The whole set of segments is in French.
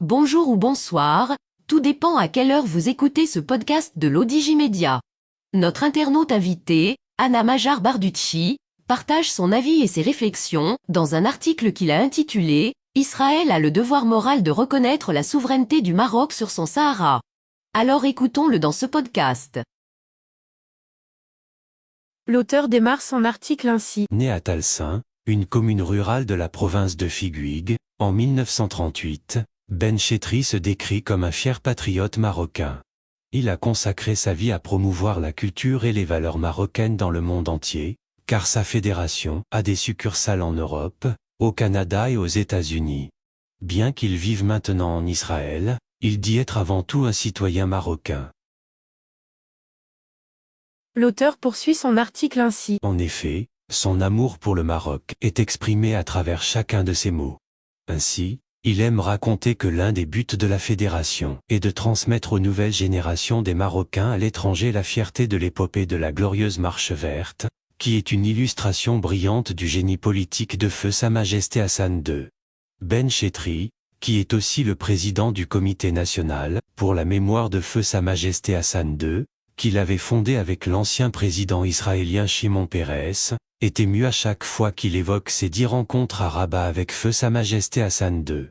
Bonjour ou bonsoir, tout dépend à quelle heure vous écoutez ce podcast de l'Odigimédia. Notre internaute invité, Anna Majar Barducci, partage son avis et ses réflexions dans un article qu'il a intitulé « Israël a le devoir moral de reconnaître la souveraineté du Maroc sur son Sahara ». Alors écoutons-le dans ce podcast. L'auteur démarre son article ainsi. Né à Talsin, une commune rurale de la province de Figuig, en 1938, Ben Chetri se décrit comme un fier patriote marocain. Il a consacré sa vie à promouvoir la culture et les valeurs marocaines dans le monde entier, car sa fédération a des succursales en Europe, au Canada et aux États-Unis. Bien qu'il vive maintenant en Israël, il dit être avant tout un citoyen marocain. L'auteur poursuit son article ainsi. En effet, son amour pour le Maroc est exprimé à travers chacun de ses mots. Ainsi, il aime raconter que l'un des buts de la fédération est de transmettre aux nouvelles générations des Marocains à l'étranger la fierté de l'épopée de la glorieuse Marche verte, qui est une illustration brillante du génie politique de feu Sa Majesté Hassan II. Ben Chetri, qui est aussi le président du Comité national pour la mémoire de feu Sa Majesté Hassan II, qu'il avait fondé avec l'ancien président israélien Shimon Peres, est ému à chaque fois qu'il évoque ses 10 rencontres à Rabat avec feu Sa Majesté Hassan II.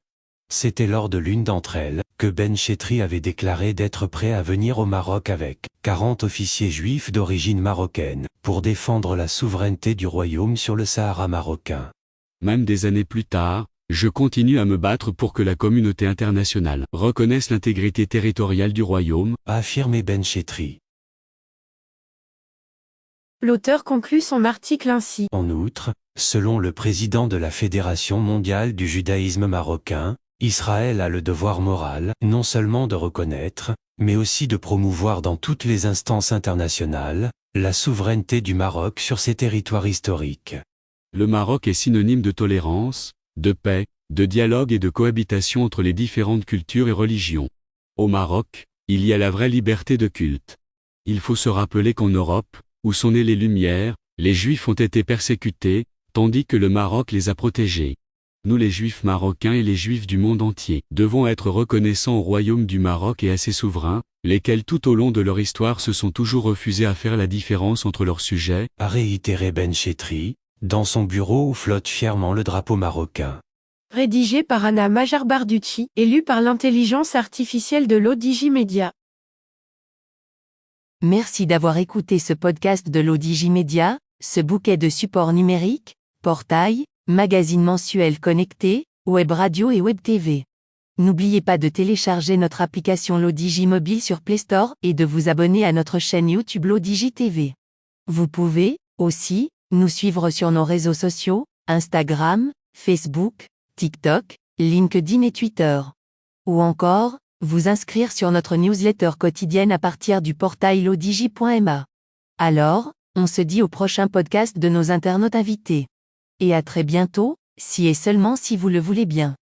C'était lors de l'une d'entre elles que Ben Chetri avait déclaré d'être prêt à venir au Maroc avec 40 officiers juifs d'origine marocaine pour défendre la souveraineté du royaume sur le Sahara marocain. Même des années plus tard, je continue à me battre pour que la communauté internationale reconnaisse l'intégrité territoriale du royaume, a affirmé Ben Chetri. L'auteur conclut son article ainsi. En outre, selon le président de la Fédération mondiale du judaïsme marocain, Israël a le devoir moral, non seulement de reconnaître, mais aussi de promouvoir dans toutes les instances internationales, la souveraineté du Maroc sur ses territoires historiques. Le Maroc est synonyme de tolérance, de paix, de dialogue et de cohabitation entre les différentes cultures et religions. Au Maroc, il y a la vraie liberté de culte. Il faut se rappeler qu'en Europe, où sont nées les Lumières, les Juifs ont été persécutés, tandis que le Maroc les a protégés. Nous les Juifs marocains et les Juifs du monde entier devons être reconnaissants au royaume du Maroc et à ses souverains, lesquels tout au long de leur histoire se sont toujours refusés à faire la différence entre leurs sujets, a réitéré Ben Chetri, dans son bureau où flotte fièrement le drapeau marocain. Rédigé par Anna Majar Barducci, élu par l'intelligence artificielle de l'Odigimédia. Merci d'avoir écouté ce podcast de l'Odigimédia, ce bouquet de supports numériques, portail, magazine mensuel connecté, web radio et web TV. N'oubliez pas de télécharger notre application l'Odigi Mobile sur Play Store et de vous abonner à notre chaîne YouTube l'Odigi TV. Vous pouvez, aussi, nous suivre sur nos réseaux sociaux, Instagram, Facebook, TikTok, LinkedIn et Twitter. Ou encore, vous inscrire sur notre newsletter quotidienne à partir du portail lodigi.ma. Alors, on se dit au prochain podcast de nos internautes invités. Et à très bientôt, si et seulement si vous le voulez bien.